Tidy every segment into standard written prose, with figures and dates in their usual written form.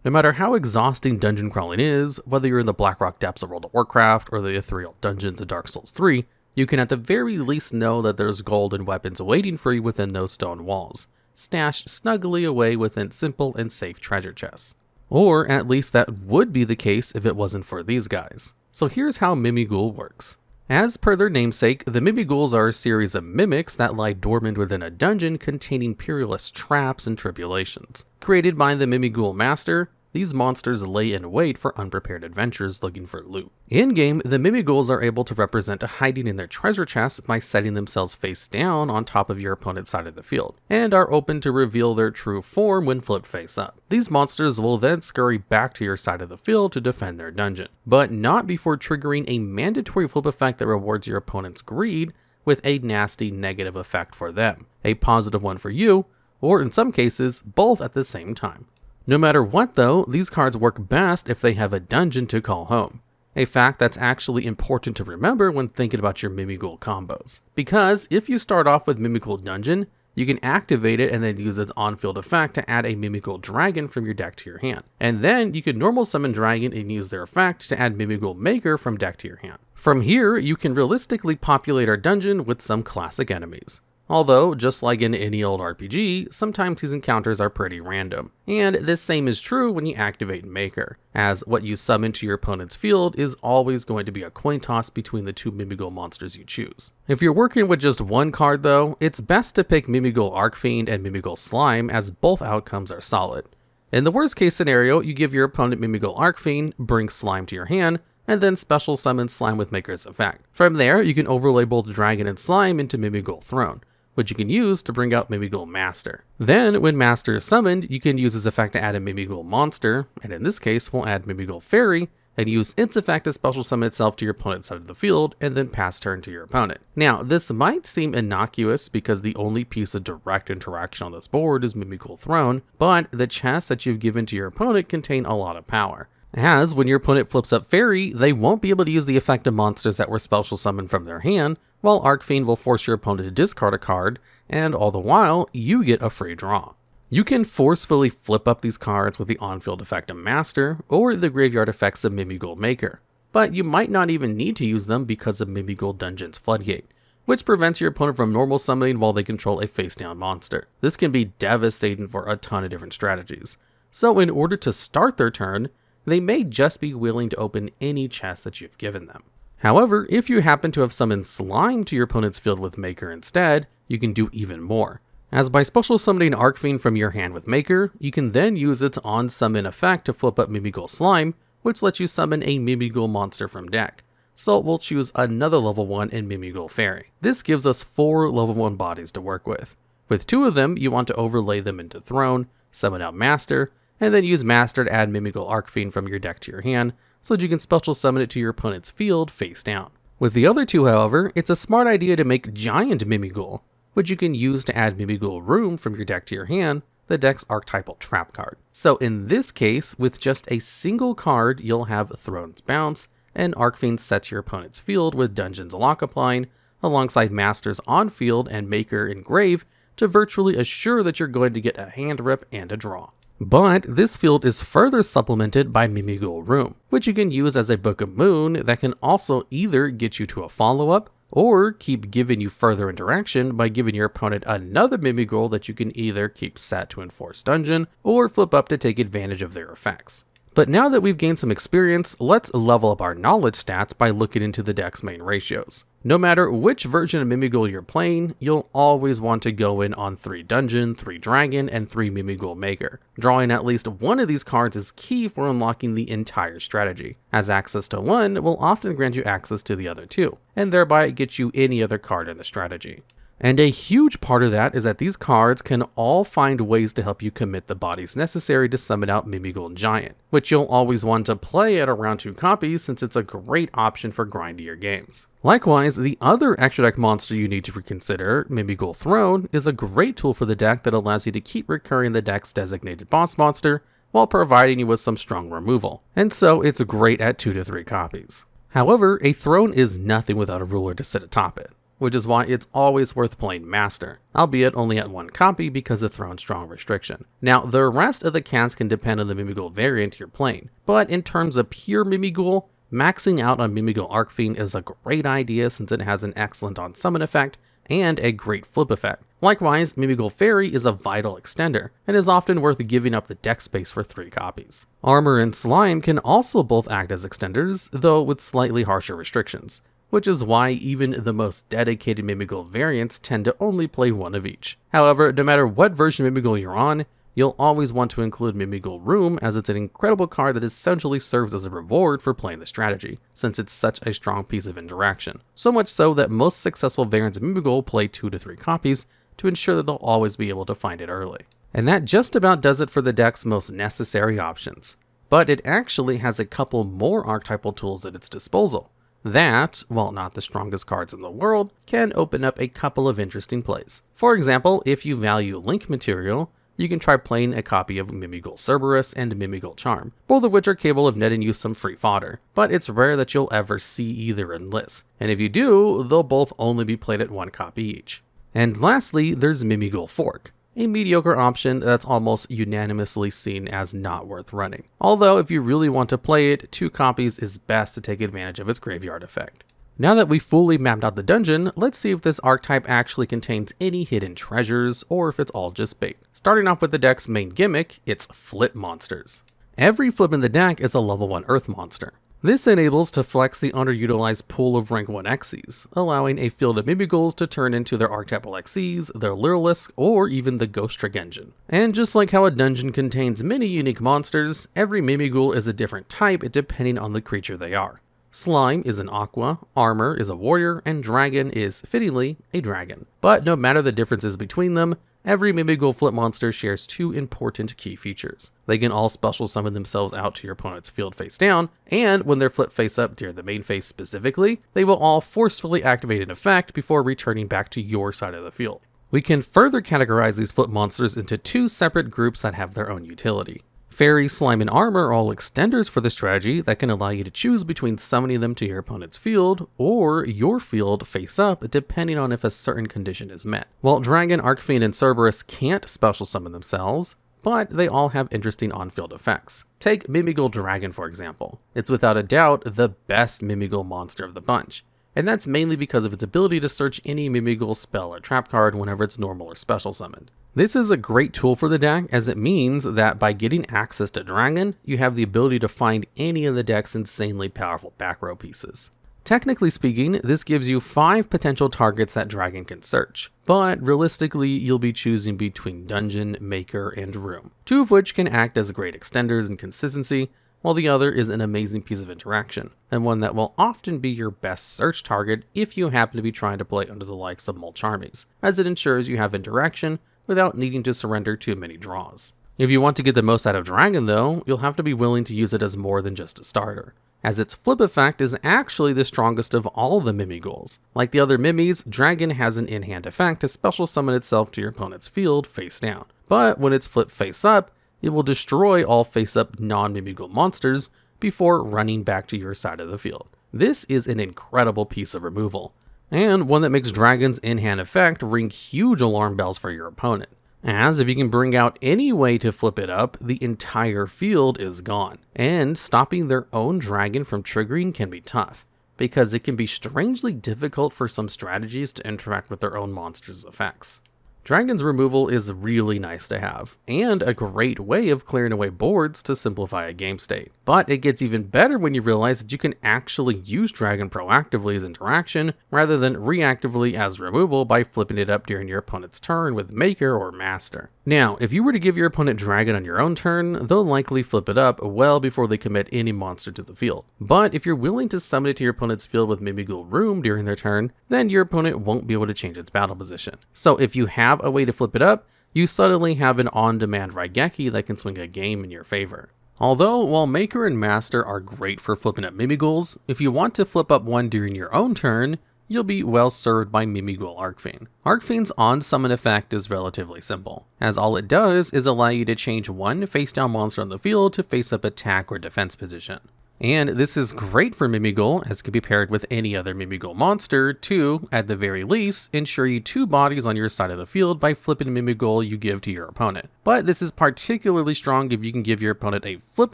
No matter how exhausting dungeon crawling is, whether you're in the Blackrock depths of World of Warcraft or the Irithyll dungeons of Dark Souls 3, you can at the very least know that there's gold and weapons waiting for you within those stone walls, stashed snugly away within simple and safe treasure chests. Or at least that would be the case if it wasn't for these guys. So here's how Mimighoul works. As per their namesake, the Mimighouls are a series of mimics that lie dormant within a dungeon containing peerless traps and tribulations. Created by the Mimighoul master, these monsters lay in wait for unprepared adventurers looking for loot. In-game, the Mimighouls are able to represent hiding in their treasure chests by setting themselves face down on top of your opponent's side of the field, and are open to reveal their true form when flipped face up. These monsters will then scurry back to your side of the field to defend their dungeon, but not before triggering a mandatory flip effect that rewards your opponent's greed with a nasty negative effect for them, a positive one for you, or in some cases, both at the same time. No matter what though, these cards work best if they have a dungeon to call home. A fact that's actually important to remember when thinking about your Mimighoul combos. Because if you start off with Mimighoul Dungeon, you can activate it and then use its on-field effect to add a Mimighoul Dragon from your deck to your hand. And then you can normal summon Dragon and use their effect to add Mimighoul Maker from deck to your hand. From here, you can realistically populate our dungeon with some classic enemies. Although, just like in any old RPG, sometimes these encounters are pretty random. And this same is true when you activate Maker, as what you summon to your opponent's field is always going to be a coin toss between the two Mimighoul monsters you choose. If you're working with just one card though, it's best to pick Mimighoul Archfiend and Mimighoul Slime, as both outcomes are solid. In the worst case scenario, you give your opponent Mimighoul Archfiend, bring Slime to your hand, and then special summon Slime with Maker's effect. From there, you can overlay both Dragon and Slime into Mimighoul Throne, which you can use to bring out Mimighoul Master. Then, when Master is summoned, you can use his effect to add a Mimighoul Monster, and in this case, we'll add Mimighoul Fairy, and use its effect to special summon itself to your opponent's side of the field, and then pass turn to your opponent. Now, this might seem innocuous because the only piece of direct interaction on this board is Mimighoul Throne, but the chests that you've given to your opponent contain a lot of power. As when your opponent flips up Fairy, they won't be able to use the effect of monsters that were special summoned from their hand, while Archfiend will force your opponent to discard a card, and all the while, you get a free draw. You can forcefully flip up these cards with the on-field effect of Master, or the graveyard effects of Mimighoul Maker, but you might not even need to use them because of Mimighoul Dungeon's Floodgate, which prevents your opponent from normal summoning while they control a face-down monster. This can be devastating for a ton of different strategies, so in order to start their turn, they may just be willing to open any chest that you've given them. However, if you happen to have summoned Slime to your opponent's field with Maker instead, you can do even more. As by special summoning Archfiend from your hand with Maker, you can then use its on-summon effect to flip up Mimighoul Slime, which lets you summon a Mimighoul monster from deck. So we'll choose another level 1 in Mimighoul Fairy. This gives us 4 level 1 bodies to work with. With 2 of them, you want to overlay them into Throne, summon out Master, and then use Master to add Mimighoul Archfiend from your deck to your hand, so that you can special summon it to your opponent's field face down. With the other 2, however, it's a smart idea to make Giant Mimighoul, which you can use to add Mimighoul Room from your deck to your hand, the deck's archetypal trap card. So in this case, with just a single card, you'll have Throne's Bounce, and Archfiend set to your opponent's field with Dungeon's Lock applying, alongside Master's on field and Maker engrave to virtually assure that you're going to get a hand rip and a draw. But this field is further supplemented by Mimighoul Room, which you can use as a Book of Moon that can also either get you to a follow-up, or keep giving you further interaction by giving your opponent another Mimighoul that you can either keep set to enforce dungeon, or flip up to take advantage of their effects. But now that we've gained some experience, let's level up our knowledge stats by looking into the deck's main ratios. No matter which version of Mimighoul you're playing, you'll always want to go in on 3 Dungeon, 3 Dragon, and 3 Mimighoul Maker. Drawing at least one of these cards is key for unlocking the entire strategy, as access to one will often grant you access to the other 2, and thereby get you any other card in the strategy. And a huge part of that is that these cards can all find ways to help you commit the bodies necessary to summon out Mimighoul Giant, which you'll always want to play at around 2 copies since it's a great option for grindier games. Likewise, the other extra deck monster you need to reconsider, Mimighoul Throne, is a great tool for the deck that allows you to keep recurring the deck's designated boss monster while providing you with some strong removal, and so it's great at 2 to 3 copies. However, a throne is nothing without a ruler to sit atop it. which is why it's always worth playing Master, albeit only at 1 copy because of Throne Strong restriction. Now, the rest of the cast can depend on the Mimighoul variant you're playing, but in terms of pure Mimighoul, maxing out on Mimighoul Arcfiend is a great idea since it has an excellent on-summon effect and a great flip effect. Likewise, Mimighoul Fairy is a vital extender, and is often worth giving up the deck space for 3 copies. Armor and Slime can also both act as extenders, though with slightly harsher restrictions, which is why even the most dedicated Mimighoul variants tend to only play 1 of each. However, no matter what version of Mimighoul you're on, you'll always want to include Mimighoul Room, as it's an incredible card that essentially serves as a reward for playing the strategy, since it's such a strong piece of interaction. So much so that most successful variants of Mimighoul play 2 to 3 copies to ensure that they'll always be able to find it early. And that just about does it for the deck's most necessary options. But it actually has a couple more archetypal tools at its disposal that, while not the strongest cards in the world, can open up a couple of interesting plays. For example, if you value link material, you can try playing a copy of Mimighoul Cberus and Mimighoul Charm, both of which are capable of netting you some free fodder, but it's rare that you'll ever see either in lists, and if you do, they'll both only be played at 1 copy each. And lastly, there's Mimighoul Fork, a mediocre option that's almost unanimously seen as not worth running. Although if you really want to play it, 2 copies is best to take advantage of its graveyard effect. Now that we've fully mapped out the dungeon, let's see if this archetype actually contains any hidden treasures, or if it's all just bait. Starting off with the deck's main gimmick, it's flip monsters. Every flip in the deck is a level 1 earth monster. This enables to flex the underutilized pool of rank 1 Xyz, allowing a field of Mimighouls to turn into their archetypal Xyz, their Lyrilisk, or even the Ghost Trick engine. And just like how a dungeon contains many unique monsters, every Mimighoul is a different type depending on the creature they are. Slime is an aqua, Armor is a warrior, and Dragon is, fittingly, a dragon. But no matter the differences between them, every Mimighoul flip monster shares 2 important key features. They can all special summon themselves out to your opponent's field face down, and when they're flipped face up near the main face specifically, they will all forcefully activate an effect before returning back to your side of the field. We can further categorize these flip monsters into 2 separate groups that have their own utility. Fairy, Slime, and Armor are all extenders for the strategy that can allow you to choose between summoning them to your opponent's field or your field face up depending on if a certain condition is met. While Dragon, Arcfiend, and Cberus can't special summon themselves, but they all have interesting on-field effects. Take Mimighoul Dragon for example. It's without a doubt the best Mimighoul monster of the bunch, and that's mainly because of its ability to search any Mimighoul spell or trap card whenever it's normal or special summoned. This is a great tool for the deck, as it means that by getting access to Dragon, you have the ability to find any of the deck's insanely powerful back row pieces. Technically speaking, this gives you 5 potential targets that Dragon can search, but realistically you'll be choosing between Dungeon, Maker, and Room, 2 of which can act as great extenders and consistency, while the other is an amazing piece of interaction, and one that will often be your best search target if you happen to be trying to play under the likes of Mulch Armies, as it ensures you have interaction without needing to surrender too many draws. If you want to get the most out of Dragon though, you'll have to be willing to use it as more than just a starter, as its flip effect is actually the strongest of all the Mimighouls. Like the other Mimis, Dragon has an in-hand effect to special summon itself to your opponent's field face down, but when it's flipped face up, it will destroy all face-up non-Mimighoul monsters before running back to your side of the field. This is an incredible piece of removal, and one that makes Dragon's in-hand effect ring huge alarm bells for your opponent, as if you can bring out any way to flip it up, the entire field is gone, and stopping their own Dragon from triggering can be tough, because it can be strangely difficult for some strategies to interact with their own monsters' effects. Dragon's removal is really nice to have, and a great way of clearing away boards to simplify a game state. But it gets even better when you realize that you can actually use Dragon proactively as interaction, rather than reactively as removal by flipping it up during your opponent's turn with Maker or Master. Now, if you were to give your opponent Dragon on your own turn, they'll likely flip it up well before they commit any monster to the field. But if you're willing to summon it to your opponent's field with Mimighoul Room during their turn, then your opponent won't be able to change its battle position. So if you have a way to flip it up, you suddenly have an on-demand Raigeki that can swing a game in your favor. Although, while Maker and Master are great for flipping up Mimighouls, if you want to flip up one during your own turn, you'll be well served by Mimighoul Arcfiend. Arcfiend's on-summon effect is relatively simple, as all it does is allow you to change one face-down monster on the field to face-up attack or defense position. And this is great for Mimighoul, as it can be paired with any other Mimighoul monster to, at the very least, ensure you 2 bodies on your side of the field by flipping Mimighoul you give to your opponent. But this is particularly strong if you can give your opponent a flip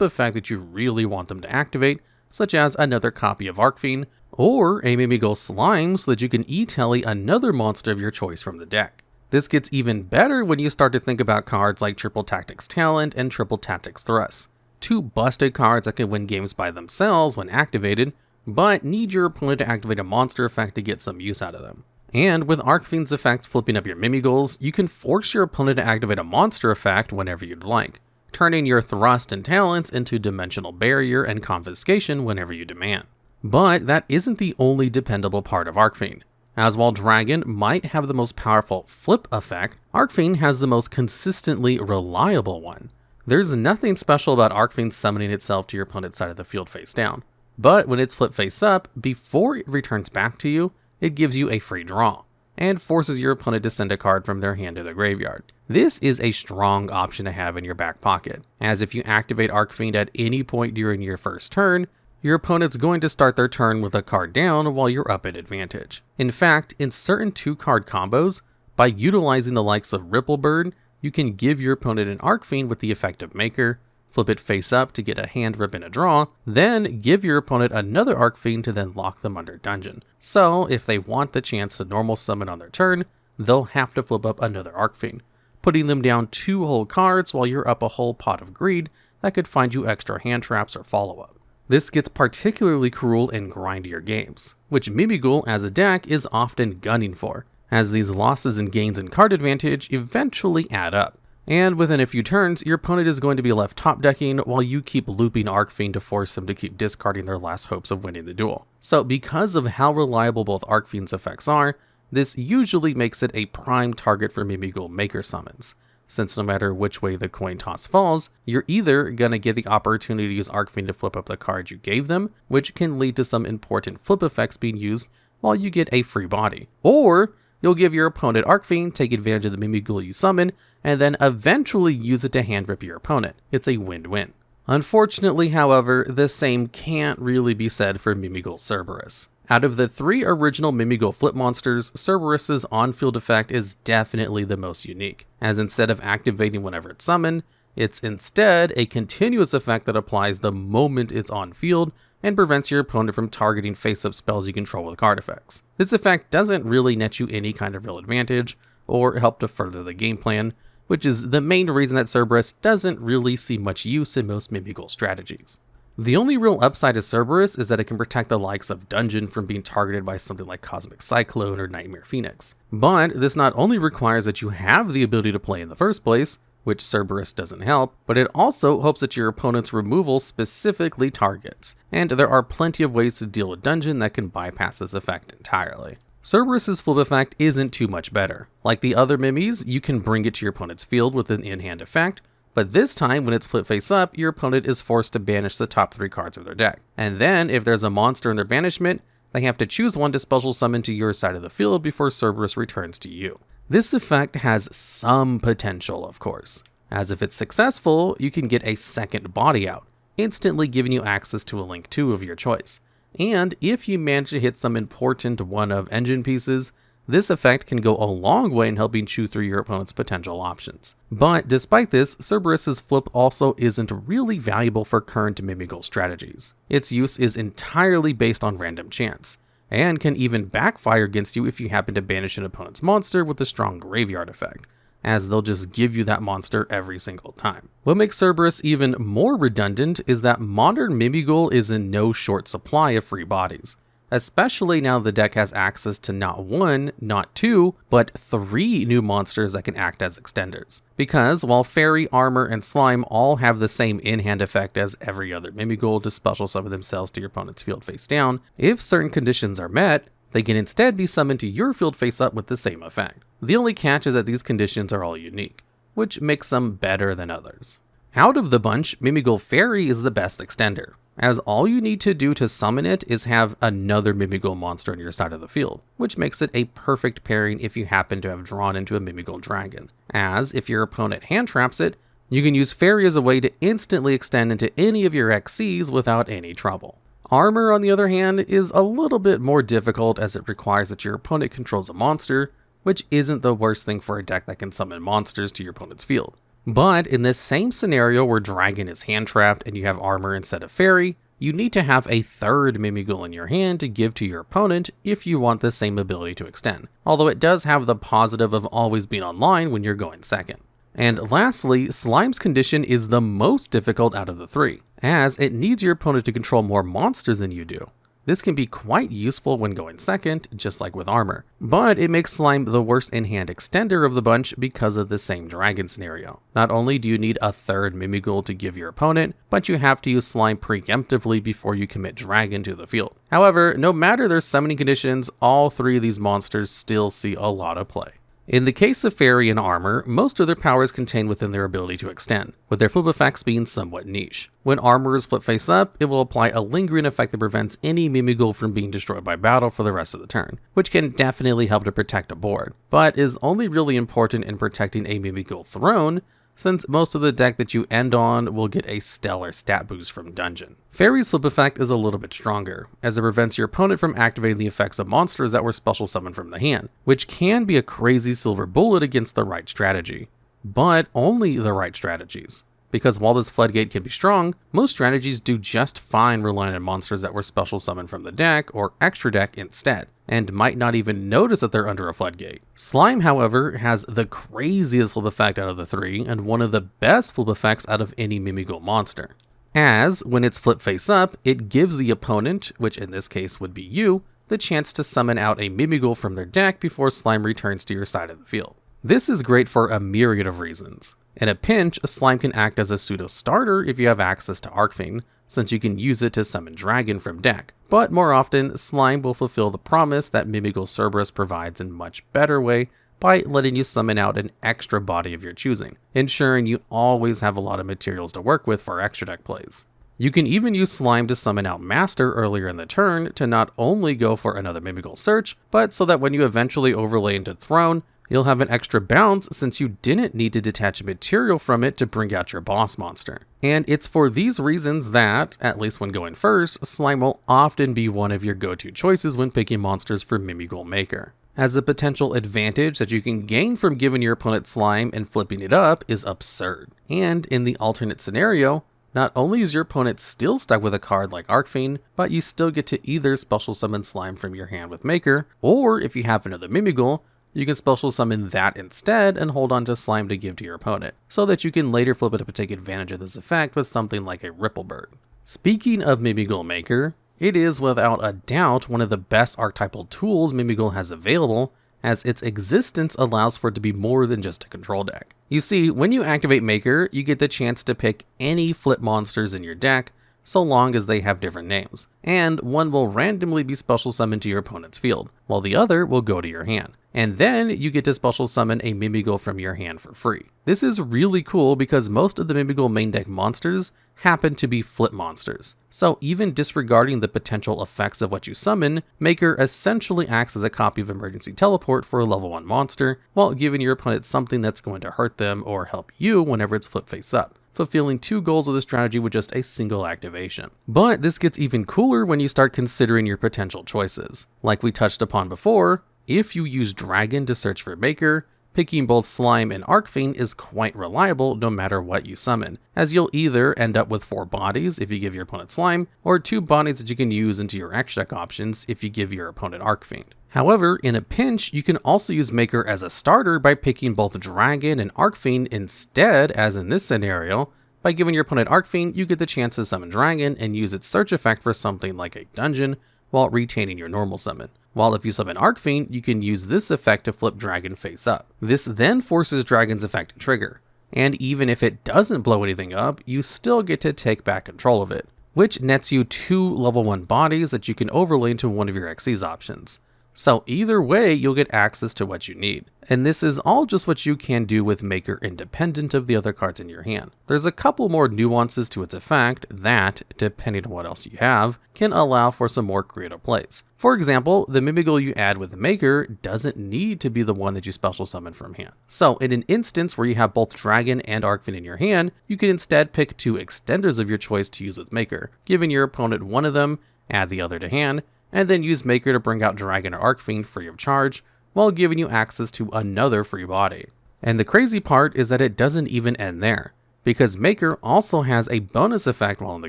effect that you really want them to activate, such as another copy of Arcfiend, or a Mimighoul Slime so that you can e-telly another monster of your choice from the deck. This gets even better when you start to think about cards like Triple Tactics Talent and Triple Tactics Thrust. 2 busted cards that can win games by themselves when activated, but need your opponent to activate a monster effect to get some use out of them. And with Arcfiend's effect flipping up your Mimighouls, you can force your opponent to activate a monster effect whenever you'd like, turning your Thrust and Talents into Dimensional Barrier and Confiscation whenever you demand. But that isn't the only dependable part of Arcfiend, as while Dragon might have the most powerful flip effect, Arcfiend has the most consistently reliable one. There's nothing special about Arcfiend summoning itself to your opponent's side of the field face down, but when it's flipped face up, before it returns back to you, it gives you a free draw, and forces your opponent to send a card from their hand to the graveyard. This is a strong option to have in your back pocket, as if you activate Arcfiend at any point during your first turn, your opponent's going to start their turn with a card down while you're up at advantage. In fact, in certain 2-card combos, by utilizing the likes of Ripplebird, you can give your opponent an Arcfiend with the effect of Maker, flip it face up to get a hand rip and a draw, then give your opponent another Arcfiend to then lock them under dungeon. So if they want the chance to normal summon on their turn, they'll have to flip up another Arcfiend, putting them down 2 whole cards while you're up a whole pot of greed that could find you extra hand traps or follow-up. This gets particularly cruel in grindier games, which Mimighoul as a deck is often gunning for, as these losses and gains in card advantage eventually add up. And within a few turns, your opponent is going to be left top decking while you keep looping Arcfiend to force them to keep discarding their last hopes of winning the duel. So because of how reliable both Arcfiend's effects are, this usually makes it a prime target for Mimighoul Maker summons, since no matter which way the coin toss falls, you're either going to get the opportunity to use Arcfiend to flip up the card you gave them, which can lead to some important flip effects being used while you get a free body, or you'll give your opponent Arcfiend, take advantage of the Mimighoul you summon, and then eventually use it to hand rip your opponent. It's a win-win. Unfortunately, however, the same can't really be said for Mimighoul Cberus. Out of the 3 original Mimighoul flip monsters, Cberus's on-field effect is definitely the most unique, as instead of activating whenever it's summoned, it's instead a continuous effect that applies the moment it's on field and prevents your opponent from targeting face-up spells you control with card effects. This effect doesn't really net you any kind of real advantage, or help to further the game plan, which is the main reason that Cberus doesn't really see much use in most Mimighoul strategies. The only real upside to Cberus is that it can protect the likes of Dungeon from being targeted by something like Cosmic Cyclone or Nightmare Phoenix. But this not only requires that you have the ability to play in the first place, which Cberus doesn't help, but it also hopes that your opponent's removal specifically targets, and there are plenty of ways to deal with Dungeon that can bypass this effect entirely. Cberus's flip effect isn't too much better. Like the other Mimis, you can bring it to your opponent's field with an in-hand effect, but this time when it's flipped face up, your opponent is forced to banish the top 3 cards of their deck. And then, if there's a monster in their banishment, they have to choose one to special summon to your side of the field before Cberus returns to you. This effect has some potential, of course, as if it's successful, you can get a second body out, instantly giving you access to a Link 2 of your choice. And if you manage to hit some important one-of engine pieces, this effect can go a long way in helping chew through your opponent's potential options. But despite this, Cberus's flip also isn't really valuable for current Mimighoul strategies. Its use is entirely based on random chance, and can even backfire against you if you happen to banish an opponent's monster with a strong graveyard effect, as they'll just give you that monster every single time. What makes Cberus even more redundant is that modern Mimighoul is in no short supply of free bodies, especially now the deck has access to not 1, not 2, but 3 new monsters that can act as extenders. Because while Fairy, Armor, and Slime all have the same in-hand effect as every other Mimighoul to special summon themselves to your opponent's field face down, if certain conditions are met, they can instead be summoned to your field face up with the same effect. The only catch is that these conditions are all unique, which makes some better than others. Out of the bunch, Mimighoul Fairy is the best extender, as all you need to do to summon it is have another Mimighoul monster on your side of the field, which makes it a perfect pairing if you happen to have drawn into a Mimighoul Dragon, as if your opponent hand traps it, You can use Fairy as a way to instantly extend into any of your XCs without any trouble. Armor, on the other hand, is a little bit more difficult as it requires that your opponent controls a monster, which isn't the worst thing for a deck that can summon monsters to your opponent's field. But in this same scenario where Dragon is hand-trapped and you have armor instead of Fairy, you need to have a third Mimighoul in your hand to give to your opponent if you want the same ability to extend, although it does have the positive of always being online when you're going second. And lastly, Slime's condition is the most difficult out of the three, as it needs your opponent to control more monsters than you do. This can be quite useful when going second, just like with armor, but it makes Slime the worst in-hand extender of the bunch because of the same dragon scenario. Not only do you need a third Mimighoul to give your opponent, but you have to use Slime preemptively before you commit dragon to the field. However, no matter their summoning conditions, all three of these monsters still see a lot of play. In the case of Fairy and Armor, most of their power is contained within their ability to extend, with their flip effects being somewhat niche. When Armor is flip face up, it will apply a lingering effect that prevents any Mimighoul from being destroyed by battle for the rest of the turn, which can definitely help to protect a board, but is only really important in protecting a Mimighoul throne, since most of the deck that you end on will get a stellar stat boost from Dungeon. Fairy's flip effect is a little bit stronger, as it prevents your opponent from activating the effects of monsters that were special summoned from the hand, which can be a crazy silver bullet against the right strategy. But only the right strategies. Because while this floodgate can be strong, most strategies do just fine relying on monsters that were special summoned from the deck or extra deck instead, and might not even notice that they're under a floodgate. Slime, however, has the craziest flip effect out of the three, and one of the best flip effects out of any Mimighoul monster. As, when it's flip face up, it gives the opponent, which in this case would be you, the chance to summon out a Mimighoul from their deck before Slime returns to your side of the field. This is great for a myriad of reasons. In a pinch, a Slime can act as a pseudo-starter if you have access to Arcfiend, since you can use it to summon Dragon from deck. But more often, Slime will fulfill the promise that Mimighoul Cberus provides in a much better way by letting you summon out an extra body of your choosing, ensuring you always have a lot of materials to work with for extra deck plays. You can even use Slime to summon out Master earlier in the turn to not only go for another Mimighoul search, but so that when you eventually overlay into Throne, you'll have an extra bounce since you didn't need to detach a material from it to bring out your boss monster. And it's for these reasons that, at least when going first, Slime will often be one of your go-to choices when picking monsters for Mimighoul Maker, as the potential advantage that you can gain from giving your opponent Slime and flipping it up is absurd. And in the alternate scenario, not only is your opponent still stuck with a card like Arcfiend, but you still get to either special summon Slime from your hand with Maker, or if you have another Mimighoul, you can special summon that instead and hold on to Slime to give to your opponent, so that you can later flip it up and take advantage of this effect with something like a Ripplebird. Speaking of Mimighoul Maker, it is without a doubt one of the best archetypal tools Mimighoul has available, as its existence allows for it to be more than just a control deck. You see, when you activate Maker, you get the chance to pick any flip monsters in your deck, so long as they have different names, and one will randomly be special summoned to your opponent's field, while the other will go to your hand. And then you get to special summon a Mimighoul from your hand for free. This is really cool because most of the Mimighoul main deck monsters happen to be flip monsters. So even disregarding the potential effects of what you summon, Maker essentially acts as a copy of Emergency Teleport for a level 1 monster, while giving your opponent something that's going to hurt them or help you whenever it's flip face up, fulfilling 2 goals of the strategy with just a single activation. But this gets even cooler when you start considering your potential choices. Like we touched upon before, if you use Dragon to search for Maker, picking both Slime and Arcfiend is quite reliable no matter what you summon, as you'll either end up with 4 bodies if you give your opponent Slime, or 2 bodies that you can use into your extra deck options if you give your opponent Arcfiend. However, in a pinch, you can also use Maker as a starter by picking both Dragon and Arcfiend instead, as in this scenario. By giving your opponent Arcfiend, you get the chance to summon Dragon and use its search effect for something like a dungeon, while retaining your normal summon. While if you summon Arcfiend, you can use this effect to flip Dragon face up. This then forces Dragon's effect to trigger, and even if it doesn't blow anything up, you still get to take back control of it, which nets you 2 level 1 bodies that you can overlay into one of your XC's options. So either way, you'll get access to what you need. And this is all just what you can do with Maker independent of the other cards in your hand. There's a couple more nuances to its effect that, depending on what else you have, can allow for some more creative plays. For example, the Mimighoul you add with Maker doesn't need to be the one that you special summon from hand. So in an instance where you have both Dragon and Arcfiend in your hand, you can instead pick 2 extenders of your choice to use with Maker, giving your opponent one of them, add the other to hand, and then use Maker to bring out Dragon or Arcfiend free of charge, while giving you access to another free body. And the crazy part is that it doesn't even end there, because Maker also has a bonus effect while in the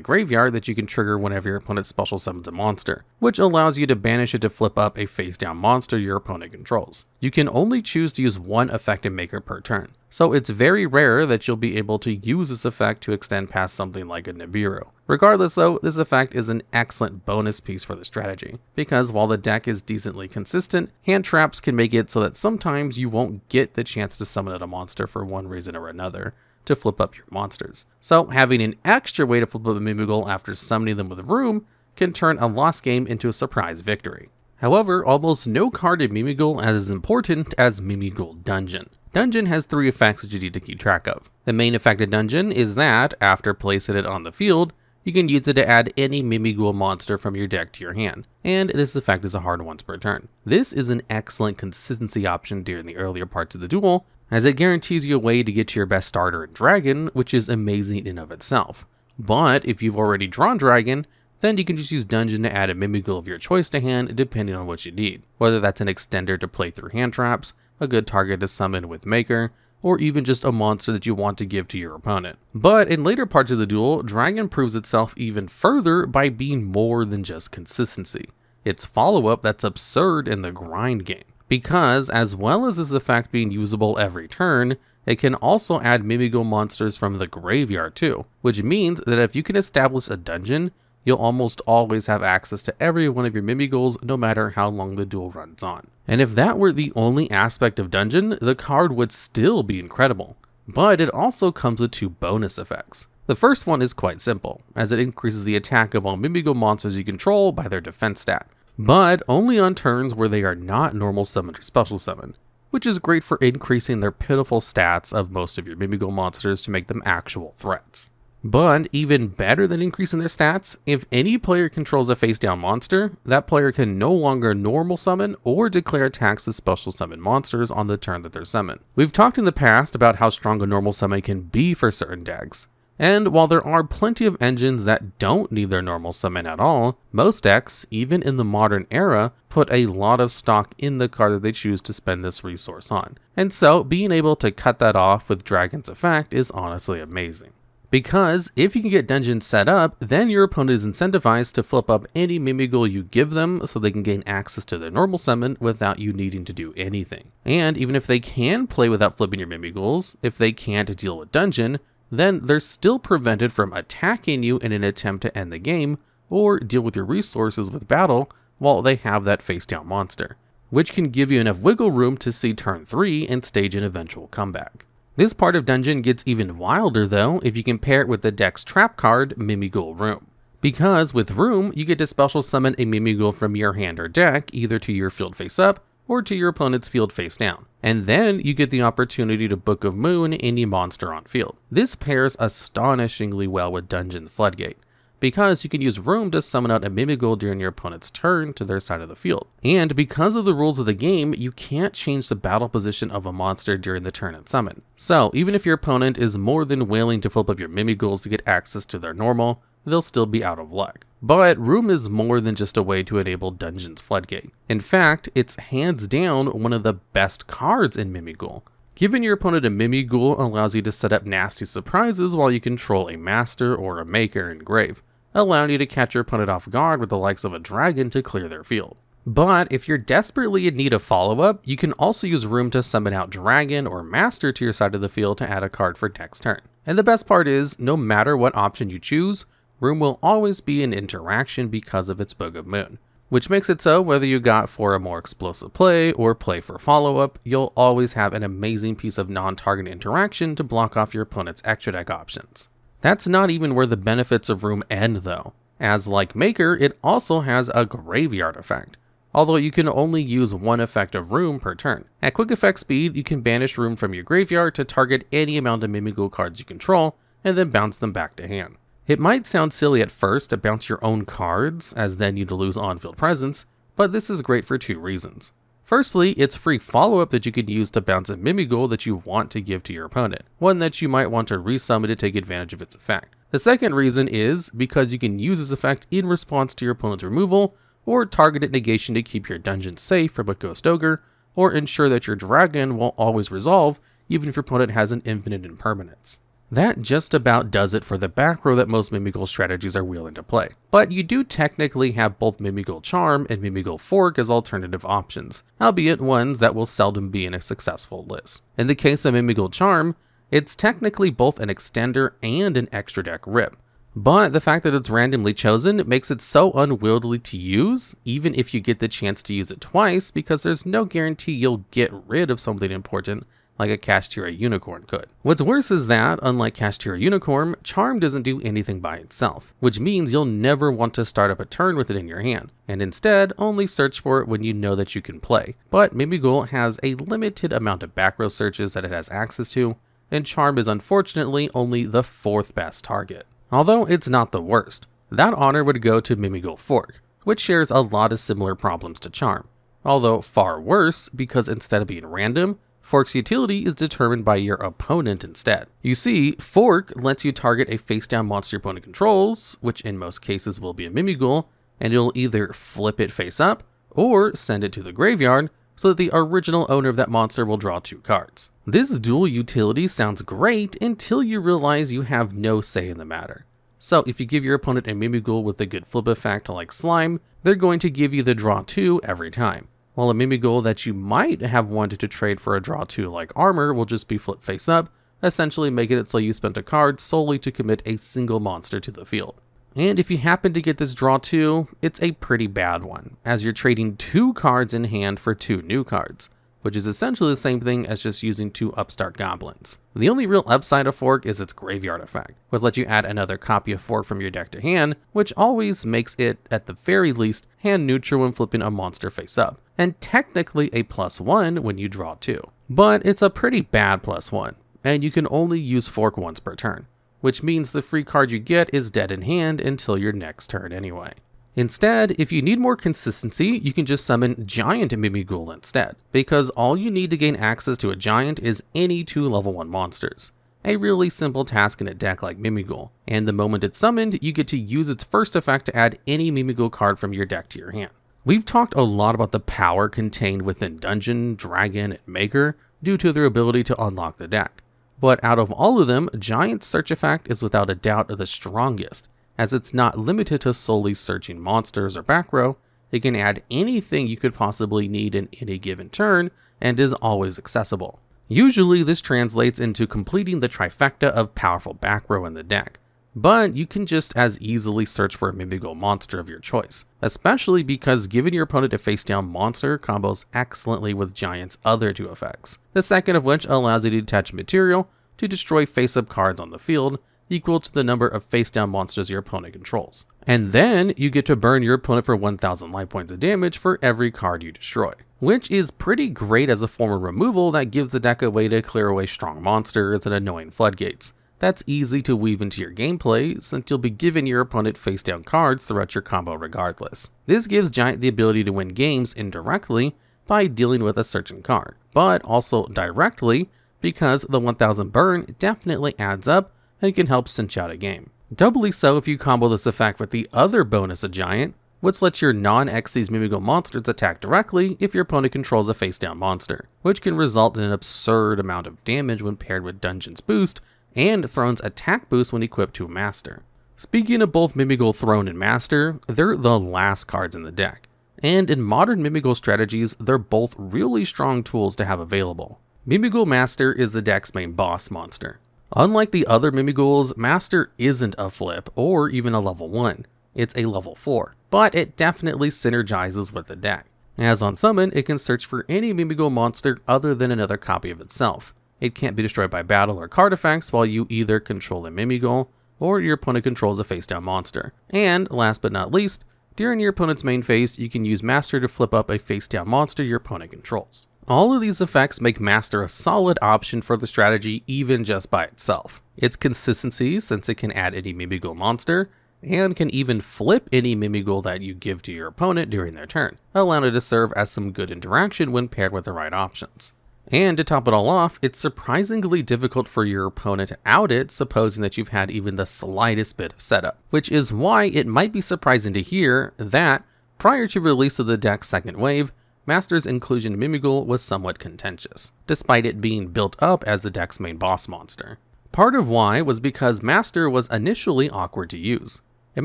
graveyard that you can trigger whenever your opponent special summons a monster, which allows you to banish it to flip up a face-down monster your opponent controls. You can only choose to use one effect in Maker per turn, so it's very rare that you'll be able to use this effect to extend past something like a Nibiru. Regardless though, this effect is an excellent bonus piece for the strategy, because while the deck is decently consistent, hand traps can make it so that sometimes you won't get the chance to summon out a monster for one reason or another to flip up your monsters. So having an extra way to flip up a Mimighoul after summoning them with room can turn a lost game into a surprise victory. However, almost no card in Mimighoul is as important as Mimighoul Dungeon. Dungeon has 3 effects that you need to keep track of. The main effect of Dungeon is that, after placing it on the field, you can use it to add any Mimighoul monster from your deck to your hand, and this effect is a hard once per turn. This is an excellent consistency option during the earlier parts of the duel, as it guarantees you a way to get to your best starter in Dragon, which is amazing in and of itself. But if you've already drawn Dragon, then you can just use Dungeon to add a Mimighoul of your choice to hand depending on what you need, whether that's an extender to play through hand traps, a good target to summon with Maker, or even just a monster that you want to give to your opponent. But in later parts of the duel, Dragon proves itself even further by being more than just consistency. It's follow-up that's absurd in the grind game, because as well as this effect being usable every turn, it can also add Mimighoul monsters from the graveyard too, which means that if you can establish a dungeon, you'll almost always have access to every one of your Mimighouls no matter how long the duel runs on. And if that were the only aspect of Dungeon, the card would still be incredible. But it also comes with 2 bonus effects. The first one is quite simple, as it increases the attack of all Mimighoul monsters you control by their defense stat, but only on turns where they are not normal summon or special summon, which is great for increasing their pitiful stats of most of your Mimighoul monsters to make them actual threats. But even better than increasing their stats, if any player controls a face-down monster, that player can no longer normal summon or declare attacks to special summon monsters on the turn that they're summoned. We've talked in the past about how strong a normal summon can be for certain decks, and while there are plenty of engines that don't need their normal summon at all, most decks, even in the modern era, put a lot of stock in the card that they choose to spend this resource on. And so being able to cut that off with Dragon's effect is honestly amazing. Because if you can get Dungeon set up, then your opponent is incentivized to flip up any Mimighoul you give them so they can gain access to their normal summon without you needing to do anything. And even if they can play without flipping your Mimighouls, if they can't deal with Dungeon, then they're still prevented from attacking you in an attempt to end the game or deal with your resources with battle while they have that face-down monster, which can give you enough wiggle room to see turn 3 and stage an eventual comeback. This part of Dungeon gets even wilder though if you compare it with the deck's trap card, Mimighoul Room. Because with Room, you get to special summon a Mimighoul from your hand or deck either to your field face up or to your opponent's field face down. And then you get the opportunity to Book of Moon any monster on field. This pairs astonishingly well with Dungeon Floodgate, because you can use Room to summon out a Mimighoul during your opponent's turn to their side of the field. And because of the rules of the game, you can't change the battle position of a monster during the turn and summon. So even if your opponent is more than willing to flip up your Mimighouls to get access to their normal, they'll still be out of luck. But Room is more than just a way to enable Dungeon's Floodgate. In fact, it's hands down one of the best cards in Mimighoul. Giving your opponent a Mimighoul allows you to set up nasty surprises while you control a Master or a Maker in Grave, allowing you to catch your opponent off guard with the likes of a Dragon to clear their field. But if you're desperately in need of follow-up, you can also use Room to summon out Dragon or Master to your side of the field to add a card for next turn. And the best part is, no matter what option you choose, Room will always be an interaction because of its Book of Moon, which makes it so whether you got for a more explosive play or play for follow-up, you'll always have an amazing piece of non-target interaction to block off your opponent's extra deck options. That's not even where the benefits of Room end though, as like Maker, it also has a graveyard effect, although you can only use one effect of Room per turn. At quick effect speed, you can banish Room from your graveyard to target any amount of Mimighoul cards you control, and then bounce them back to hand. It might sound silly at first to bounce your own cards, as then you'd lose on-field presence, but this is great for two reasons. Firstly, it's free follow-up that you can use to bounce a Mimighoul that you want to give to your opponent, one that you might want to resummon to take advantage of its effect. The second reason is because you can use this effect in response to your opponent's removal, or targeted negation to keep your dungeon safe from a Ghost Ogre, or ensure that your dragon won't always resolve even if your opponent has an infinite impermanence. That just about does it for the back row that most Mimighoul strategies are willing to play. But you do technically have both Mimighoul Charm and Mimighoul Fork as alternative options, albeit ones that will seldom be in a successful list. In the case of Mimighoul Charm, it's technically both an extender and an extra deck rip. But the fact that it's randomly chosen makes it so unwieldy to use, even if you get the chance to use it twice, because there's no guarantee you'll get rid of something important like a Kashtira Unicorn could. What's worse is that, unlike Kashtira Unicorn, Charm doesn't do anything by itself, which means you'll never want to start up a turn with it in your hand, and instead only search for it when you know that you can play. But Mimighoul has a limited amount of back row searches that it has access to, and Charm is unfortunately only the fourth best target. Although it's not the worst. That honor would go to Mimighoul Fork, which shares a lot of similar problems to Charm, although far worse because instead of being random, Fork's utility is determined by your opponent instead. You see, Fork lets you target a face-down monster your opponent controls, which in most cases will be a Mimighoul, and it'll either flip it face up, or send it to the graveyard, so that the original owner of that monster will draw 2 cards. This dual utility sounds great until you realize you have no say in the matter. So if you give your opponent a Mimighoul with a good flip effect like Slime, they're going to give you the draw 2 every time. While a Mimighoul that you might have wanted to trade for a draw 2 like Armor will just be flipped face up, essentially making it so you spent a card solely to commit a single monster to the field. And if you happen to get this draw 2, it's a pretty bad one, as you're trading 2 cards in hand for 2 new cards, which is essentially the same thing as just using 2 upstart goblins. The only real upside of Fork is its graveyard effect, which lets you add another copy of Fork from your deck to hand, which always makes it, at the very least, hand neutral when flipping a monster face up, and technically a +1 when you draw 2. But it's a pretty bad +1, and you can only use Fork once per turn, which means the free card you get is dead in hand until your next turn anyway. Instead, if you need more consistency, you can just summon Giant Mimighoul instead, because all you need to gain access to a Giant is any 2 level 1 monsters. A really simple task in a deck like Mimighoul, and the moment it's summoned, you get to use its first effect to add any Mimighoul card from your deck to your hand. We've talked a lot about the power contained within Dungeon, Dragon, and Maker due to their ability to unlock the deck. But out of all of them, Giant's search effect is without a doubt the strongest, as it's not limited to solely searching monsters or back row. It can add anything you could possibly need in any given turn, and is always accessible. Usually this translates into completing the trifecta of powerful back row in the deck, but you can just as easily search for a Mimighoul monster of your choice, especially because giving your opponent a face-down monster combos excellently with Giant's other 2 effects, the second of which allows you to detach material to destroy face-up cards on the field, equal to the number of face-down monsters your opponent controls. And then you get to burn your opponent for 1000 life points of damage for every card you destroy, which is pretty great as a form of removal that gives the deck a way to clear away strong monsters and annoying floodgates. That's easy to weave into your gameplay, since you'll be giving your opponent face-down cards throughout your combo regardless. This gives Giant the ability to win games indirectly by dealing with a certain card, but also directly because the 1000 burn definitely adds up and can help cinch out a game. Doubly so if you combo this effect with the other bonus of Giant, which lets your non-Xyz Mimighoul monsters attack directly if your opponent controls a face-down monster, which can result in an absurd amount of damage when paired with Dungeon's Boost and Throne's attack boost when equipped to a Master. Speaking of both Mimighoul Throne and Master, they're the last cards in the deck, and in modern Mimighoul strategies, they're both really strong tools to have available. Mimighoul Master is the deck's main boss monster. Unlike the other Mimighouls, Master isn't a flip or even a level 1, it's a level 4, but it definitely synergizes with the deck. As on summon, it can search for any Mimighoul monster other than another copy of itself. It can't be destroyed by battle or card effects while you either control a Mimighoul or your opponent controls a face-down monster. And last but not least, During your opponent's main phase, you can use Master to flip up a face-down monster your opponent controls. All of these effects make Master a solid option for the strategy even just by itself. Its consistency, since it can add any Mimighoul monster, and can even flip any Mimighoul that you give to your opponent during their turn, allowing it to serve as some good interaction when paired with the right options. And to top it all off, it's surprisingly difficult for your opponent to out it, supposing that you've had even the slightest bit of setup, which is why it might be surprising to hear that, prior to release of the deck's second wave, Master's inclusion in Mimighoul was somewhat contentious, despite it being built up as the deck's main boss monster. Part of why was because Master was initially awkward to use. In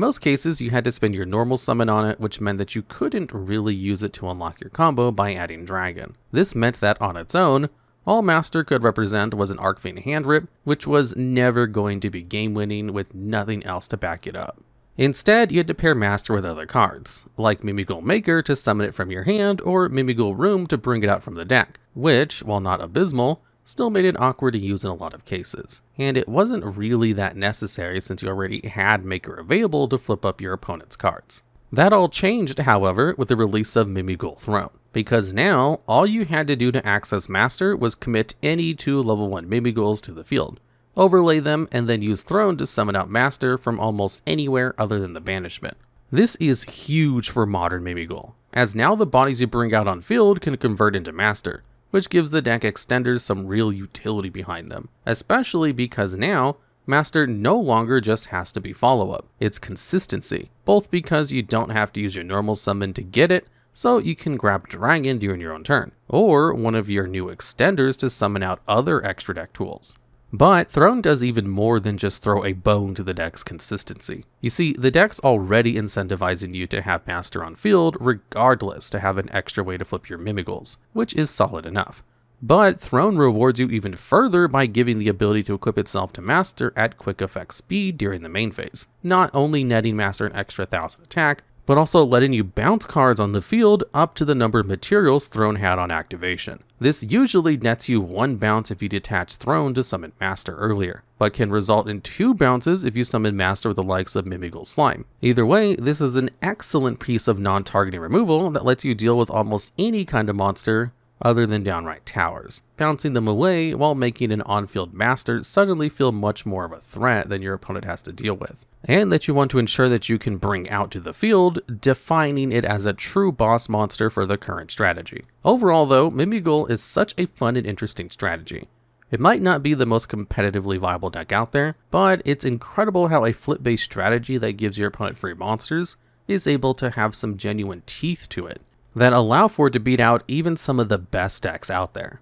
most cases, you had to spend your normal summon on it, which meant that you couldn't really use it to unlock your combo by adding Dragon. This meant that on its own, all Master could represent was an Arcfiend hand rip, which was never going to be game-winning with nothing else to back it up. Instead, you had to pair Master with other cards, like Mimighoul Maker to summon it from your hand, or Mimighoul Room to bring it out from the deck, which, while not abysmal, still made it awkward to use in a lot of cases. And it wasn't really that necessary since you already had Maker available to flip up your opponent's cards. That all changed, however, with the release of Mimighoul Throne, because now all you had to do to access Master was commit any 2 level 1 Mimighouls to the field, overlay them, and then use Throne to summon out Master from almost anywhere other than the banishment. This is huge for modern Mimighoul, as now the bodies you bring out on field can convert into Master, which gives the deck extenders some real utility behind them, especially because now Master no longer just has to be follow-up, it's consistency, both because you don't have to use your normal summon to get it, so you can grab Dragon during your own turn, or one of your new extenders to summon out other extra deck tools. But Throne does even more than just throw a bone to the deck's consistency. You see, the deck's already incentivizing you to have Master on field regardless to have an extra way to flip your Mimighouls, which is solid enough. But Throne rewards you even further by giving the ability to equip itself to Master at quick effect speed during the main phase, not only netting Master an extra 1000 attack, but also letting you bounce cards on the field up to the number of materials Throne had on activation. This usually nets you 1 bounce if you detach Throne to summon Master earlier, but can result in 2 bounces if you summon Master with the likes of Mimighoul Slime. Either way, this is an excellent piece of non-targeting removal that lets you deal with almost any kind of monster other than downright towers, bouncing them away while making an on-field Master suddenly feel much more of a threat than your opponent has to deal with, and that you want to ensure that you can bring out to the field, defining it as a true boss monster for the current strategy. Overall though, Mimighoul is such a fun and interesting strategy. It might not be the most competitively viable deck out there, but it's incredible how a flip-based strategy that gives your opponent free monsters is able to have some genuine teeth to it that allow for it to beat out even some of the best decks out there.